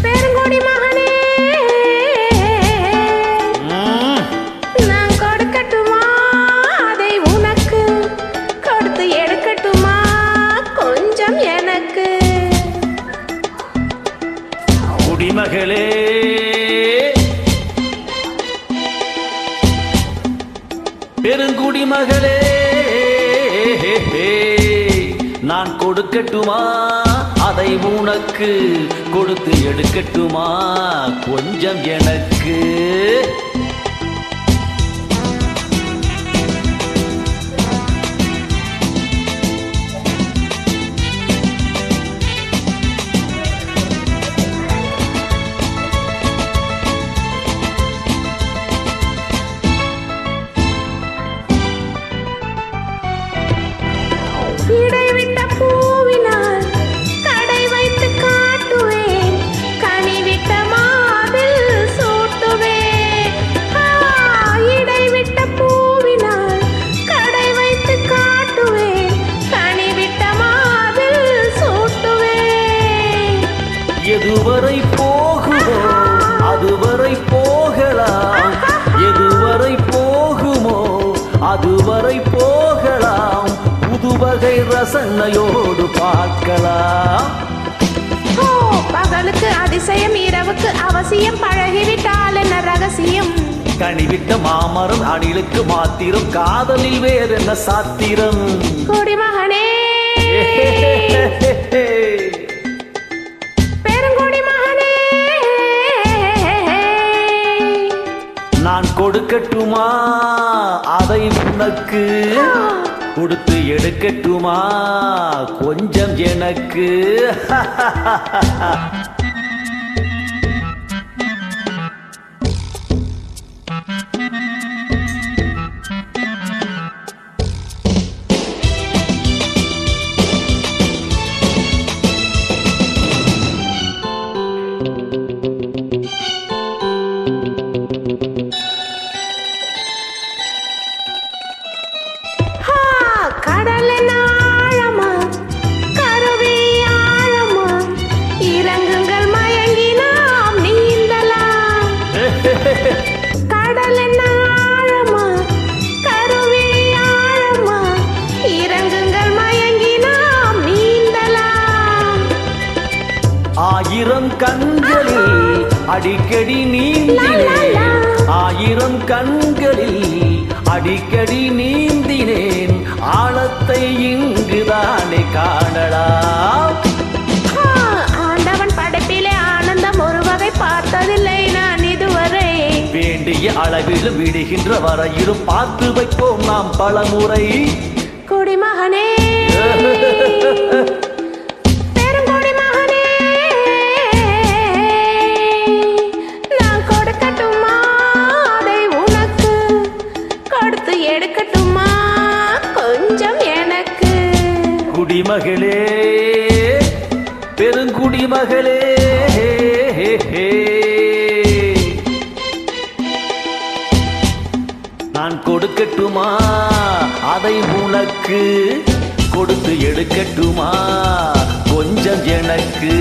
பெருங்குடி மகனே, நான் கொடுக்கட்டுமா அதை உனக்கு, கொடுத்து எடுக்கட்டுமா கொஞ்சம் எனக்கு. குடிமகளே, பெருங்குடிமகளே, நான் கொடுக்கட்டுமா அதை உனக்கு, கொடுத்து எடுக்கட்டுமா கொஞ்சம் எனக்கு. இடைவிட்ட பூவினால் கடை வைத்து காட்டுவேன், கனிவிட்ட மாவில் சூட்டுவேன். இடைவிட்ட பூவினால் கடை வைத்து காட்டுவேன், கனிவிட்ட மாவில் சூட்டுவேன். எதுவரை போகுமோ அதுவரை போகலாம், எதுவரை போகுமோ அதுவரை போகலாம், புதுவகை ரசனையோடு பார்க்கலாம். பகலுக்கு அதிசயம், இரவுக்கு அவசியம், பழகிவிட்டால் என்ன ரகசியம். கனிவிட்ட மாமரம் அணிலுக்கு மாத்திரம், காதலில் வேறென்ன சாத்திரம். குடிமகனே, பெருங்குடி மகனே, நான் கொடுக்கட்டுமா அதை உனக்கு, கொடுத்து எடுக்கட்டுமா கொஞ்சம் எனக்கு. கடலின் ஆழமா, கருவி ஆழமா, இறங்குங்கள் மயங்கி நாம் நீந்தலாம். கடலின் ஆழமா, கருவி ஆழமா, இறங்குங்கள் மயங்கி நாம் நீந்தலாம். ஆயிரம் கண்களில் அடிக்கடி நீந்தினேன், ஆயிரம் கண்களில் அடிக்கடி நீந்தினேன், ஆழத்தை இங்குதானே காணலாம். ஆண்டவன் படைப்பிலே ஆனந்தம் ஒரு வகை பார்த்ததில்லை நான் இதுவரை. வேண்டிய அளவிலும் விடுகின்ற வரையிலும் பார்த்து வைப்போம் நாம் பலமுறை. குடிமகனே, பெருங்குடி மகனே, நான் கொடுக்கட்டுமா அதை உனக்கு, கொடுத்து எடுக்கட்டுமா கொஞ்சம் எனக்கு. குடிமகளே, பெருங்குடிமகளே, நான் கொடுக்கட்டுமா அதை உனக்கு, கொடுத்து எடுக்கட்டுமா கொஞ்சம் எனக்கு.